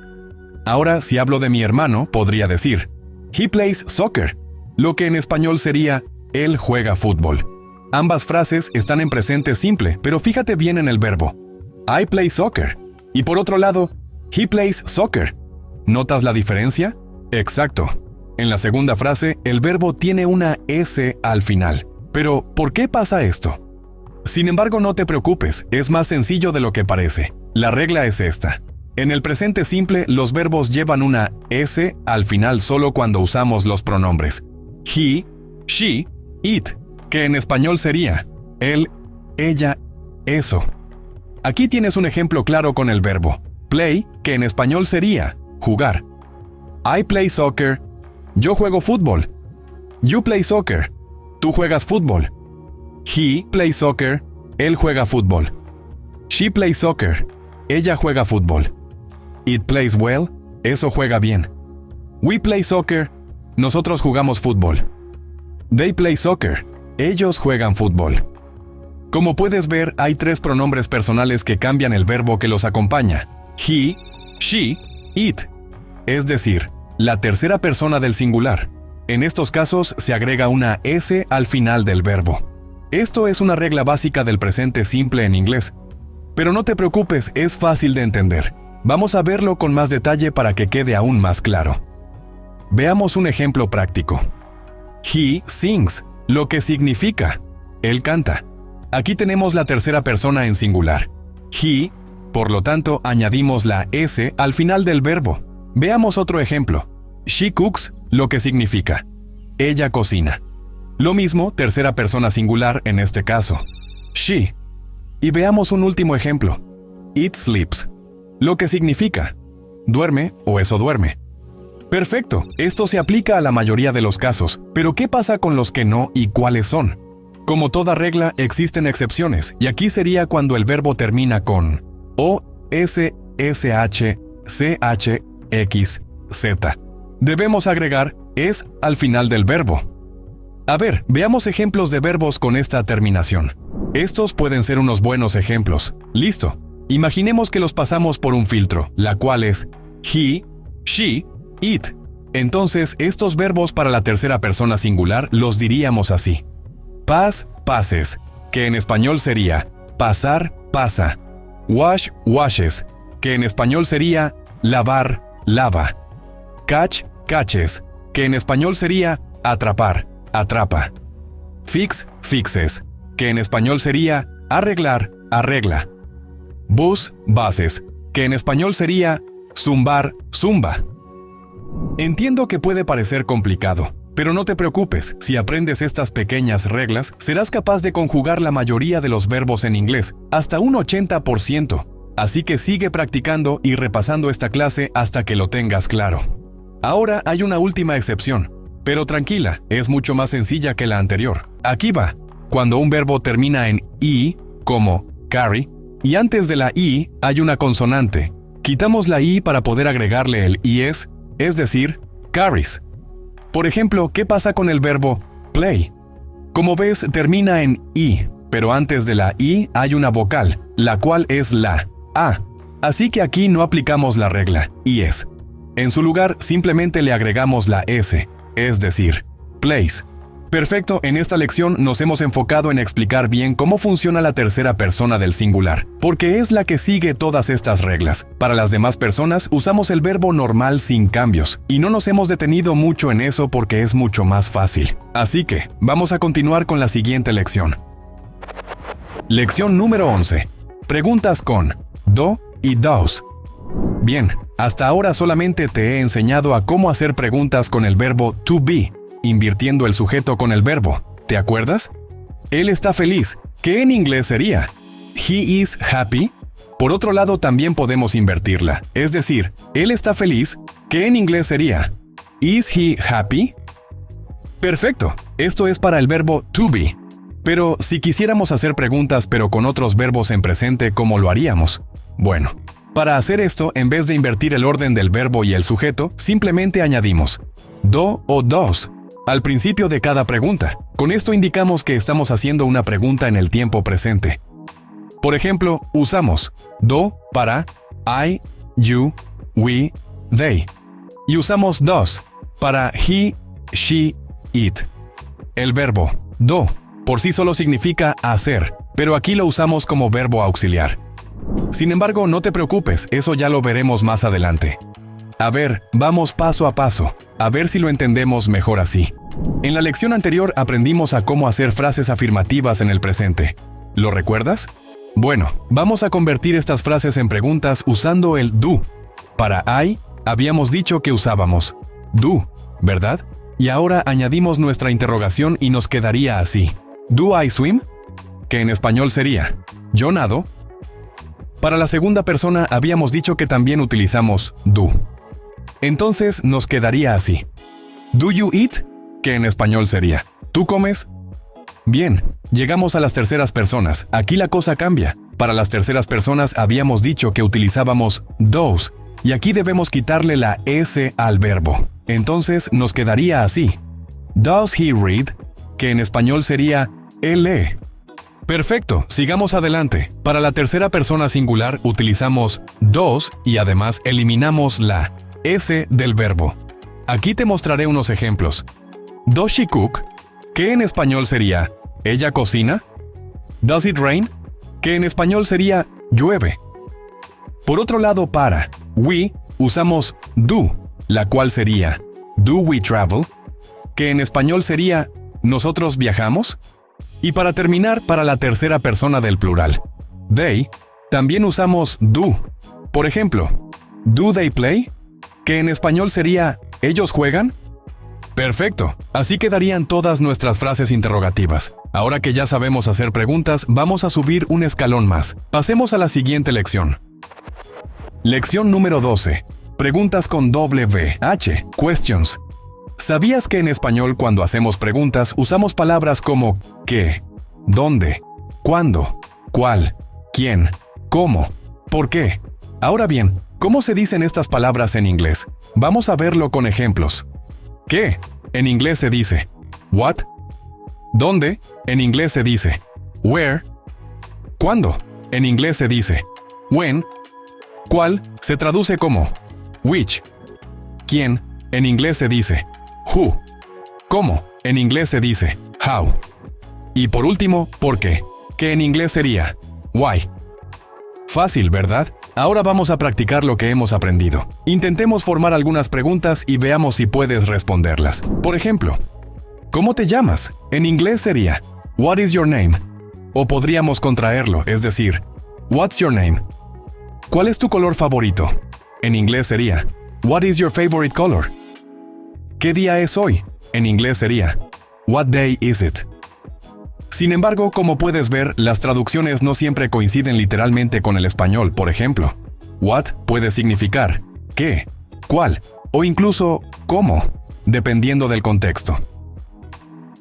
Ahora, si hablo de mi hermano, podría decir, he plays soccer, lo que en español sería, él juega fútbol. Ambas frases están en presente simple, pero fíjate bien en el verbo. I play soccer. Y por otro lado, he plays soccer. ¿Notas la diferencia? Exacto. En la segunda frase, el verbo tiene una S al final. Pero, ¿por qué pasa esto? Sin embargo, no te preocupes, es más sencillo de lo que parece. La regla es esta. En el presente simple, los verbos llevan una S al final solo cuando usamos los pronombres he, she, it, que en español sería él, ella, eso. Aquí tienes un ejemplo claro con el verbo play, que en español sería jugar. I play soccer. Yo juego fútbol. You play soccer. Tú juegas fútbol. He plays soccer. Él juega fútbol. She plays soccer. Ella juega fútbol. It plays well. Eso juega bien. We play soccer. Nosotros jugamos fútbol. They play soccer. Ellos juegan fútbol. Como puedes ver, hay 3 pronombres personales que cambian el verbo que los acompaña. He, she, it. Es decir, la tercera persona del singular. En estos casos se agrega una S al final del verbo. Esto es una regla básica del presente simple en inglés. Pero no te preocupes, es fácil de entender. Vamos a verlo con más detalle para que quede aún más claro. Veamos un ejemplo práctico. He sings, lo que significa, él canta. Aquí tenemos la tercera persona en singular. He, por lo tanto, añadimos la S al final del verbo. Veamos otro ejemplo. She cooks, lo que significa, ella cocina. Lo mismo, tercera persona singular en este caso. She. Y veamos un último ejemplo. It sleeps, lo que significa, duerme o eso duerme. Perfecto, esto se aplica a la mayoría de los casos, pero ¿qué pasa con los que no y cuáles son? Como toda regla, existen excepciones, y aquí sería cuando el verbo termina con O, S, SH, CH, X, Z. Debemos agregar es al final del verbo. A ver, veamos ejemplos de verbos con esta terminación. Estos pueden ser unos buenos ejemplos. Listo. Imaginemos que los pasamos por un filtro, la cual es he, she, it. Entonces, estos verbos para la tercera persona singular los diríamos así. Pass, passes, que en español sería pasar, pasa. Wash, washes, que en español sería lavar, lava. Catch, catches, que en español sería atrapar, atrapa. Fix, fixes, que en español sería arreglar, arregla. Bus, buses, que en español sería zumbar, zumba. Entiendo que puede parecer complicado, pero no te preocupes, si aprendes estas pequeñas reglas, serás capaz de conjugar la mayoría de los verbos en inglés, hasta un 80%. Así que sigue practicando y repasando esta clase hasta que lo tengas claro. Ahora hay una última excepción, pero tranquila, es mucho más sencilla que la anterior. Aquí va. Cuando un verbo termina en I, como carry, y antes de la I hay una consonante, quitamos la I para poder agregarle el IS, es decir, carries. Por ejemplo, ¿qué pasa con el verbo play? Como ves, termina en I, pero antes de la I hay una vocal, la cual es la A. Así que aquí no aplicamos la regla IS. En su lugar, simplemente le agregamos la S, es decir, plays. Perfecto, en esta lección nos hemos enfocado en explicar bien cómo funciona la tercera persona del singular, porque es la que sigue todas estas reglas. Para las demás personas usamos el verbo normal sin cambios, y no nos hemos detenido mucho en eso porque es mucho más fácil. Así que, vamos a continuar con la siguiente lección. Lección número 11. Preguntas con do y does. Bien, hasta ahora solamente te he enseñado a cómo hacer preguntas con el verbo to be, invirtiendo el sujeto con el verbo. ¿Te acuerdas? Él está feliz, que en inglés sería he is happy. Por otro lado, también podemos invertirla, es decir, él está feliz, que en inglés sería is he happy. Perfecto, esto es para el verbo to be. Pero si quisiéramos hacer preguntas pero con otros verbos en presente, ¿cómo lo haríamos? Bueno, para hacer esto, en vez de invertir el orden del verbo y el sujeto, simplemente añadimos do o does al principio de cada pregunta. Con esto indicamos que estamos haciendo una pregunta en el tiempo presente. Por ejemplo, usamos do para I, you, we, they. Y usamos does para he, she, it. El verbo do por sí solo significa hacer, pero aquí lo usamos como verbo auxiliar. Sin embargo, no te preocupes, eso ya lo veremos más adelante. A ver, vamos paso a paso, a ver si lo entendemos mejor así. En la lección anterior aprendimos a cómo hacer frases afirmativas en el presente. ¿Lo recuerdas? Bueno, vamos a convertir estas frases en preguntas usando el do. Para I, habíamos dicho que usábamos do, ¿verdad? Y ahora añadimos nuestra interrogación y nos quedaría así. ¿Do I swim? Que en español sería ¿yo nado? Para la segunda persona habíamos dicho que también utilizamos do. Entonces nos quedaría así. ¿Do you eat? Que en español sería ¿tú comes? Bien, llegamos a las terceras personas. Aquí la cosa cambia. Para las terceras personas habíamos dicho que utilizábamos does, y aquí debemos quitarle la S al verbo. Entonces nos quedaría así. Does he read? Que en español sería él lee. Perfecto, sigamos adelante. Para la tercera persona singular utilizamos does y además eliminamos la S del verbo. Aquí te mostraré unos ejemplos. Does she cook? Que en español sería ¿ella cocina? Does it rain? Que en español sería llueve. Por otro lado, para we usamos do, la cual sería do we travel? Que en español sería ¿nosotros viajamos? Y para terminar, para la tercera persona del plural, they, también usamos do. Por ejemplo, do they play? Que en español sería ¿ellos juegan? Perfecto, así quedarían todas nuestras frases interrogativas. Ahora que ya sabemos hacer preguntas, vamos a subir un escalón más. Pasemos a la siguiente lección. Lección número 12. Preguntas con WH, questions. ¿Sabías que en español cuando hacemos preguntas usamos palabras como qué, dónde, cuándo, cuál, quién, cómo, por qué? Ahora bien, ¿cómo se dicen estas palabras en inglés? Vamos a verlo con ejemplos. ¿Qué? En inglés se dice what. ¿Dónde? En inglés se dice where. ¿Cuándo? En inglés se dice when. ¿Cuál? Se traduce como which. ¿Quién? En inglés se dice who. ¿Cómo? En inglés se dice how. Y por último, ¿por qué? Que en inglés sería why. Fácil, ¿verdad? Ahora vamos a practicar lo que hemos aprendido. Intentemos formar algunas preguntas y veamos si puedes responderlas. Por ejemplo, ¿cómo te llamas? En inglés sería what is your name? O podríamos contraerlo, es decir, what's your name? ¿Cuál es tu color favorito? En inglés sería what is your favorite color? ¿Qué día es hoy? En inglés sería what day is it? Sin embargo, como puedes ver, las traducciones no siempre coinciden literalmente con el español. Por ejemplo, what puede significar qué, cuál o incluso cómo, dependiendo del contexto.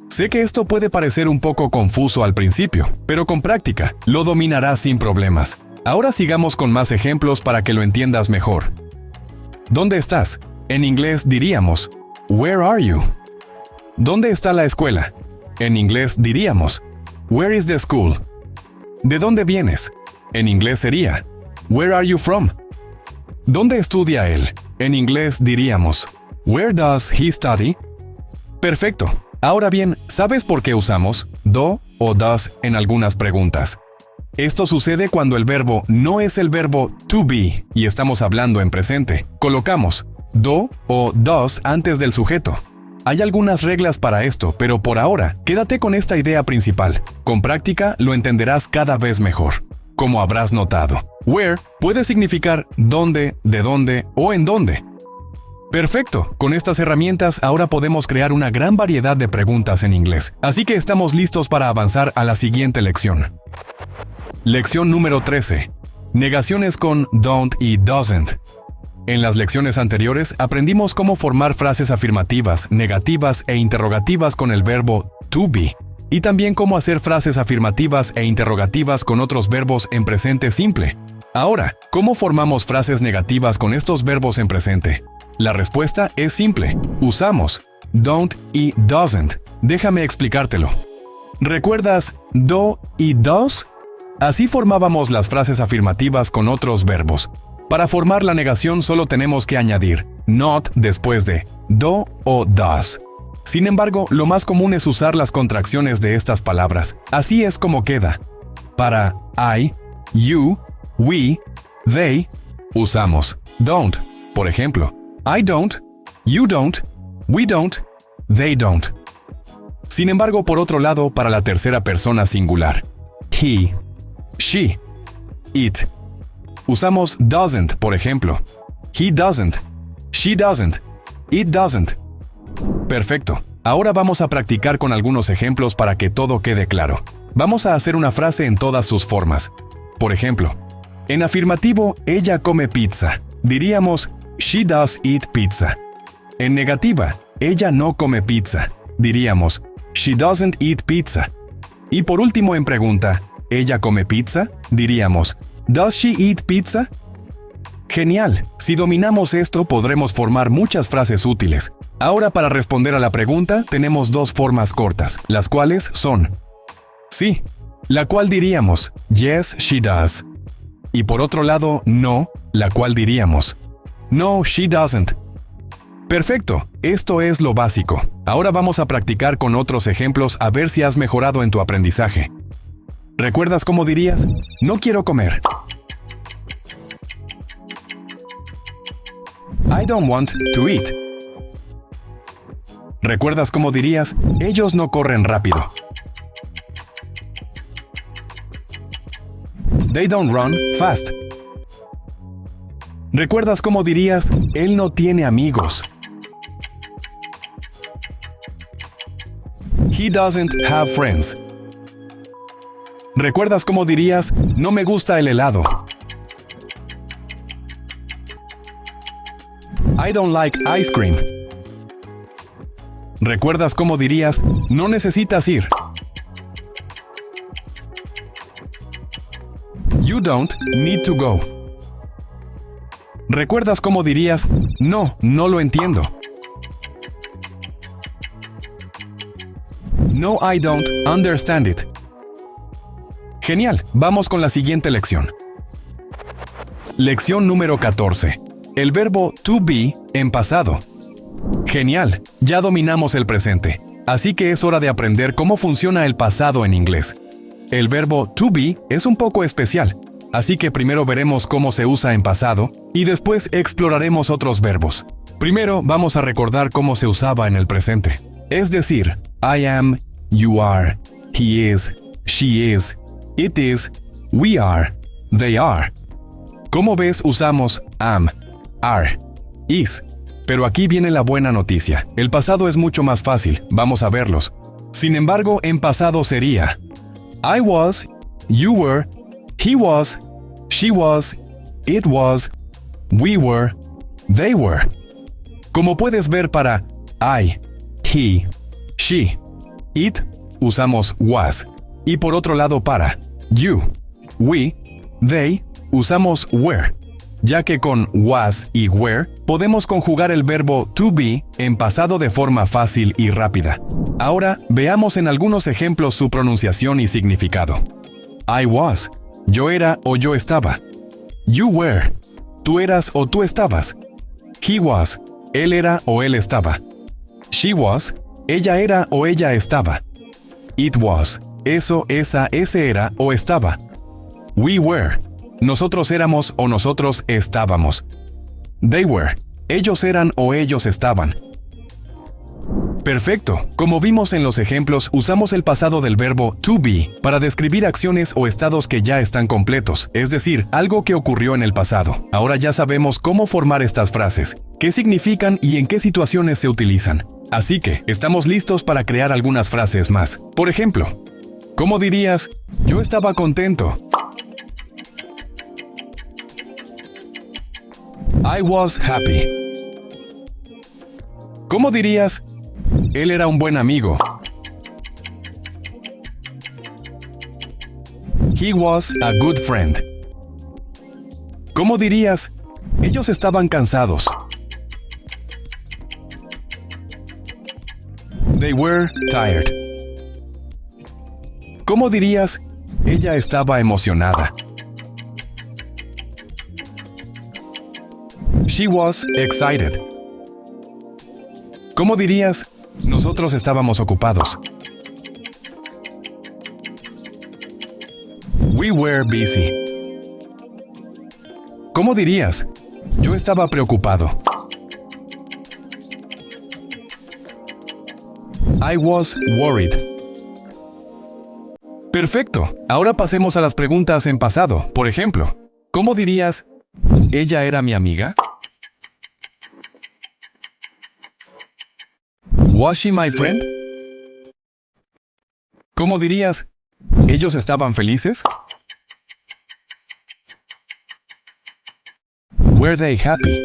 Sé que esto puede parecer un poco confuso al principio, pero con práctica lo dominarás sin problemas. Ahora sigamos con más ejemplos para que lo entiendas mejor. ¿Dónde estás? En inglés diríamos where are you? ¿Dónde está la escuela? En inglés diríamos where is the school? ¿De dónde vienes? En inglés sería where are you from? ¿Dónde estudia él? En inglés diríamos where does he study? Perfecto. Ahora bien, ¿sabes por qué usamos do o does en algunas preguntas? Esto sucede cuando el verbo no es el verbo to be y estamos hablando en presente. Colocamos do o does antes del sujeto. Hay algunas reglas para esto, pero por ahora, quédate con esta idea principal. Con práctica lo entenderás cada vez mejor. Como habrás notado, where puede significar dónde, de dónde o en dónde. Perfecto, con estas herramientas ahora podemos crear una gran variedad de preguntas en inglés, así que estamos listos para avanzar a la siguiente lección. Lección número 13. Negaciones con don't y doesn't. En las lecciones anteriores aprendimos cómo formar frases afirmativas, negativas e interrogativas con el verbo to be, y también cómo hacer frases afirmativas e interrogativas con otros verbos en presente simple. Ahora, ¿cómo formamos frases negativas con estos verbos en presente? La respuesta es simple. Usamos don't y doesn't. Déjame explicártelo. ¿Recuerdas do y does? Así formábamos las frases afirmativas con otros verbos. Para formar la negación solo tenemos que añadir not después de do o does. Sin embargo, lo más común es usar las contracciones de estas palabras. Así es como queda. Para I, you, we, they, usamos don't. Por ejemplo, I don't, you don't, we don't, they don't. Sin embargo, por otro lado, para la tercera persona singular, he, she, it, usamos doesn't, por ejemplo. He doesn't, she doesn't, it doesn't. Perfecto. Ahora vamos a practicar con algunos ejemplos para que todo quede claro. Vamos a hacer una frase en todas sus formas. Por ejemplo, en afirmativo, ella come pizza. Diríamos, she does eat pizza. En negativa, ella no come pizza. Diríamos, she doesn't eat pizza. Y por último en pregunta, ¿ella come pizza? Diríamos, ¿Does she eat pizza? Genial. Si dominamos esto, podremos formar muchas frases útiles. Ahora, para responder a la pregunta, tenemos dos formas cortas, las cuales son sí, la cual diríamos yes, she does. Y por otro lado, no, la cual diríamos no, she doesn't. Perfecto, esto es lo básico. Ahora vamos a practicar con otros ejemplos a ver si has mejorado en tu aprendizaje. ¿Recuerdas cómo dirías? No quiero comer. I don't want to eat. ¿Recuerdas cómo dirías? Ellos no corren rápido. They don't run fast. ¿Recuerdas cómo dirías? Él no tiene amigos. He doesn't have friends. ¿Recuerdas cómo dirías? No me gusta el helado. I don't like ice cream. ¿Recuerdas cómo dirías? No necesitas ir. You don't need to go. ¿Recuerdas cómo dirías? No, no lo entiendo. No, I don't understand it. Genial, vamos con la siguiente lección. Lección número 14. El verbo to be en pasado. Genial, ya dominamos el presente, así que es hora de aprender cómo funciona el pasado en inglés. El verbo to be es un poco especial, así que primero veremos cómo se usa en pasado y después exploraremos otros verbos. Primero vamos a recordar cómo se usaba en el presente, es decir, I am, you are, he is, she is, it is, we are, they are. Como ves, usamos am, are, is. Pero aquí viene la buena noticia. El pasado es mucho más fácil, vamos a verlos. Sin embargo, en pasado sería I was, you were, he was, she was, it was, we were, they were. Como puedes ver, para I, he, she, it, usamos was. Y por otro lado, para you, we, they, usamos were. Ya que con was y were podemos conjugar el verbo to be en pasado de forma fácil y rápida. Ahora veamos en algunos ejemplos su pronunciación y significado. I was, yo era o yo estaba. You were, tú eras o tú estabas. He was, él era o él estaba. She was, ella era o ella estaba. It was, eso, esa, ese era o estaba. We were, nosotros éramos o nosotros estábamos. They were, ellos eran o ellos estaban. Perfecto. Como vimos en los ejemplos, usamos el pasado del verbo to be para describir acciones o estados que ya están completos, es decir, algo que ocurrió en el pasado. Ahora ya sabemos cómo formar estas frases, qué significan y en qué situaciones se utilizan. Así que, estamos listos para crear algunas frases más. Por ejemplo, ¿cómo dirías? Yo estaba contento. I was happy. ¿Cómo dirías? Él era un buen amigo. He was a good friend. ¿Cómo dirías? Ellos estaban cansados. They were tired. ¿Cómo dirías? Ella estaba emocionada. She was excited. ¿Cómo dirías? Nosotros estábamos ocupados. We were busy. ¿Cómo dirías? Yo estaba preocupado. I was worried. Perfecto. Ahora pasemos a las preguntas en pasado. Por ejemplo, ¿cómo dirías? ¿Ella era mi amiga? Was she my friend? ¿Cómo dirías? ¿Ellos estaban felices? Were they happy?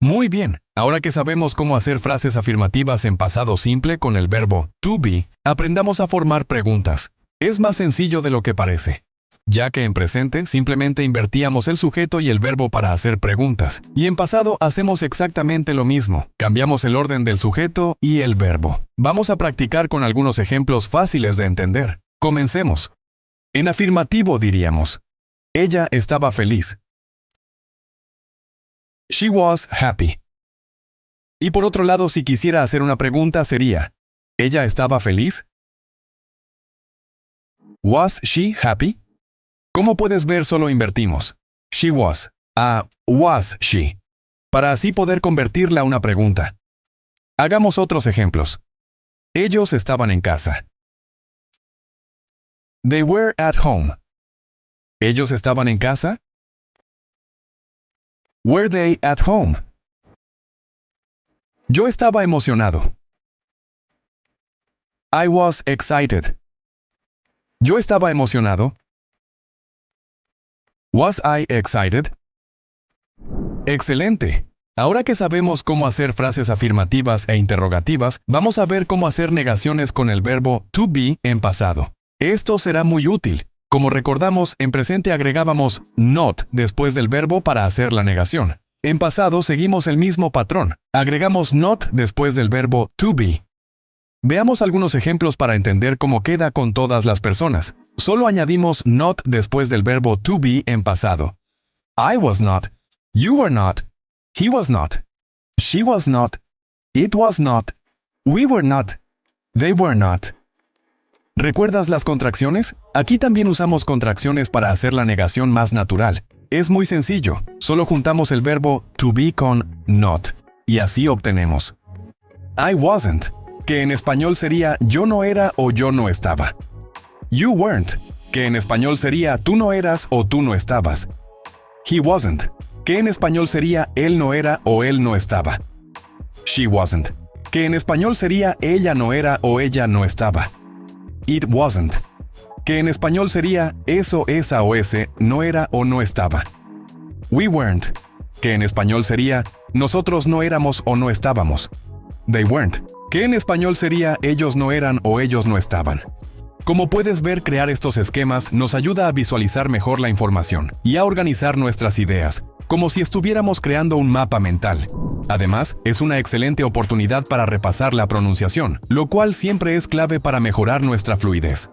Muy bien, ahora que sabemos cómo hacer frases afirmativas en pasado simple con el verbo to be, aprendamos a formar preguntas. Es más sencillo de lo que parece, ya que en presente simplemente invertíamos el sujeto y el verbo para hacer preguntas, y en pasado hacemos exactamente lo mismo, cambiamos el orden del sujeto y el verbo. Vamos a practicar con algunos ejemplos fáciles de entender. Comencemos. En afirmativo diríamos, ella estaba feliz. She was happy. Y por otro lado, si quisiera hacer una pregunta sería, ¿ella estaba feliz? Was she happy? Como puedes ver, solo invertimos she was a was she, para así poder convertirla a una pregunta. Hagamos otros ejemplos. Ellos estaban en casa. They were at home. ¿Ellos estaban en casa? Were they at home? Yo estaba emocionado. I was excited. Yo estaba emocionado. Was I excited? Excelente. Ahora que sabemos cómo hacer frases afirmativas e interrogativas, vamos a ver cómo hacer negaciones con el verbo to be en pasado. Esto será muy útil. Como recordamos, en presente agregábamos not después del verbo para hacer la negación. En pasado seguimos el mismo patrón. Agregamos not después del verbo to be. Veamos algunos ejemplos para entender cómo queda con todas las personas. Solo añadimos not después del verbo to be en pasado. I was not. You were not. He was not. She was not. It was not. We were not. They were not. ¿Recuerdas las contracciones? Aquí también usamos contracciones para hacer la negación más natural. Es muy sencillo. Solo juntamos el verbo to be con not. Y así obtenemos I wasn't, que en español sería yo no era o yo no estaba. You weren't, que en español sería tú no eras o tú no estabas. He wasn't, que en español sería él no era o él no estaba. She wasn't, que en español sería ella no era o ella no estaba. It wasn't, que en español sería eso, esa o ese no era o no estaba. We weren't, que en español sería nosotros no éramos o no estábamos. They weren't, que en español sería ellos no eran o ellos no estaban. Como puedes ver, crear estos esquemas nos ayuda a visualizar mejor la información y a organizar nuestras ideas, como si estuviéramos creando un mapa mental. Además, es una excelente oportunidad para repasar la pronunciación, lo cual siempre es clave para mejorar nuestra fluidez.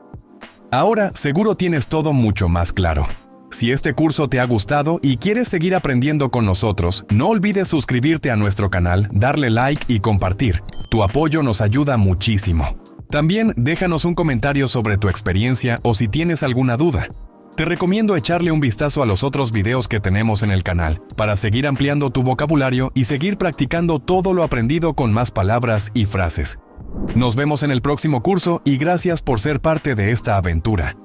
Ahora, seguro tienes todo mucho más claro. Si este curso te ha gustado y quieres seguir aprendiendo con nosotros, no olvides suscribirte a nuestro canal, darle like y compartir. Tu apoyo nos ayuda muchísimo. También déjanos un comentario sobre tu experiencia o si tienes alguna duda. Te recomiendo echarle un vistazo a los otros videos que tenemos en el canal para seguir ampliando tu vocabulario y seguir practicando todo lo aprendido con más palabras y frases. Nos vemos en el próximo curso y gracias por ser parte de esta aventura.